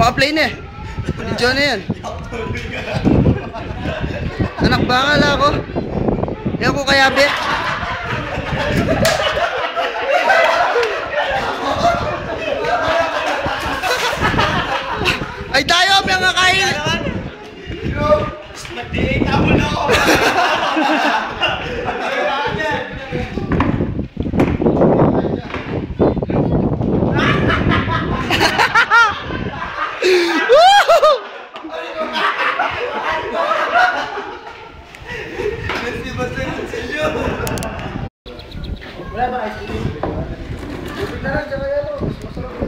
maka-play na eh. Video na yan. Anak bakal ako. Yan ko kaya, be. Ay tayo, may nga kain. Nag-date ako na ako. Wala ba ice cream? Bukit na lang, tsaka yan o. Masarap.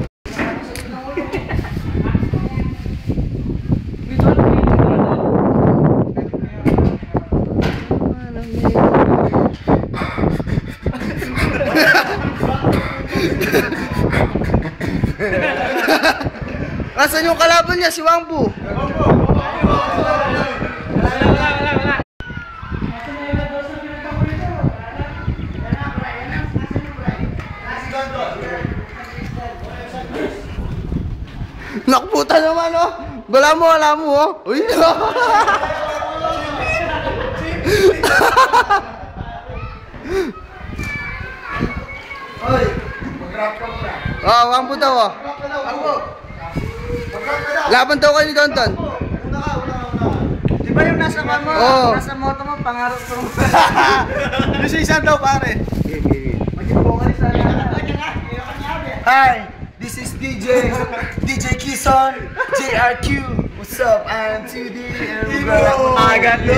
Asan yung kalaban niya, si Wangbu? Nakputa naman oh. Wala mo oh. Uy no. Oy, mag-rap ka muna. Oh, Wangbu daw oh. Laban daw kayo ni Tonton. Una ka. Di ba yung nasa mo? Oo. Nasa moto mo, pangarap ko. Yung sa isang daw pare. Mag-vocalis na lang. Hi, this is DJ Kison, JRQ. What's up? I'm 2D and I got the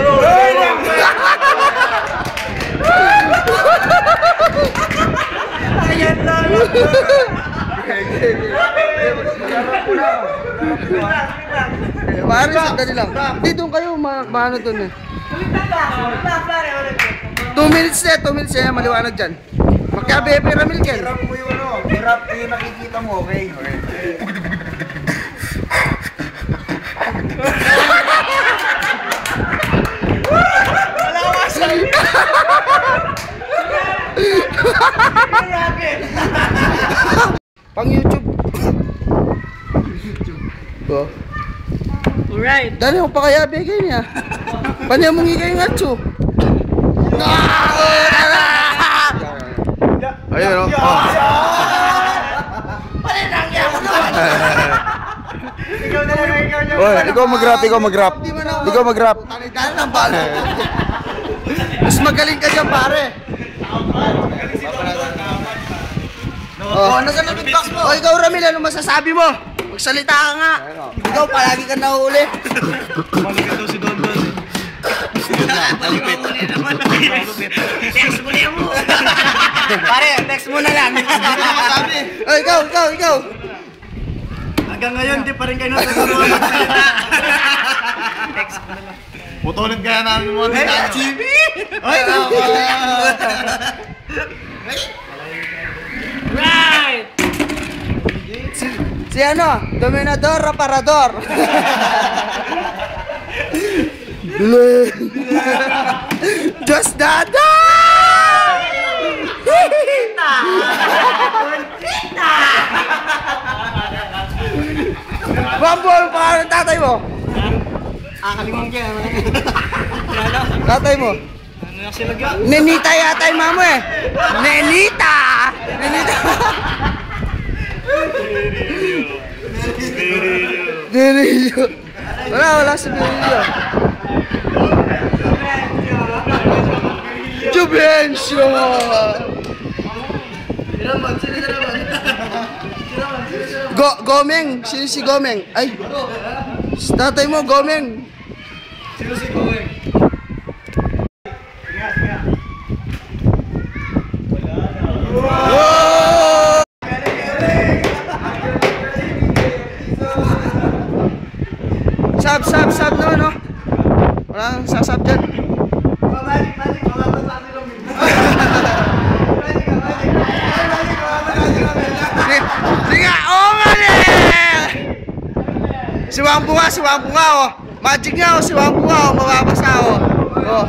Ayan lang. Pare, sandali lang. Hindi doon kayo, maano doon eh. 2 minutes na, 2 minutes na, maliwanag dyan. Magkabe-be Ramil Ken. Hirap mo yung ano, hirap yung nakikita mo, okay? Wala ka sa'yo! Pang YouTube. Oh. Alright. Dali mo pa kaya bigay niya. Paniya mong higay nga tso. Ayun o. Oy, ikaw mag-rap. Ikaw mag-rap. Tanitan ng balo. Mas magaling ka dyan pare. Oh, nasa beatbox mo. Oh, ikaw Ramil, ano masasabi mo? Magsalita ka nga. Ikaw palagi ka nahuli. Malupit daw si Don Don. Malupit. Next mo niya mo. Pare, next mo na lang. Oh, ikaw. Hanggang ngayon, di pa rin kayo natutunan magsalita. Next mo na lang. Putulin kaya namin mo. Hey, TV! Ay, Right! Si ano? Dominador, Raparador. Just Dada! Wangbu, anong pangalan ng tatay mo? Akalimang kaya. Tatay mo? Ano na sila ga? Nenita yata yung mama eh. Nenita! Berilio. Wala si Berilio. Jubencio! Gomeng! Sino si Gomeng? Ay! Tatay mo, Gomeng! Sino si Gomeng? Sab no, no? Walang sasab dyan. Sige, oo nga Si Wangbu nga, oh. Magic nga, oh. Si Wangbu nga, oh. Mababasa, oh. Oh.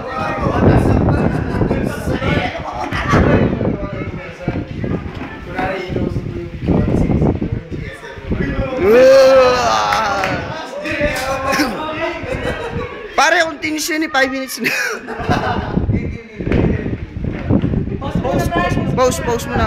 Pare, continuous yun eh, 5 minutes na. Pause mo na.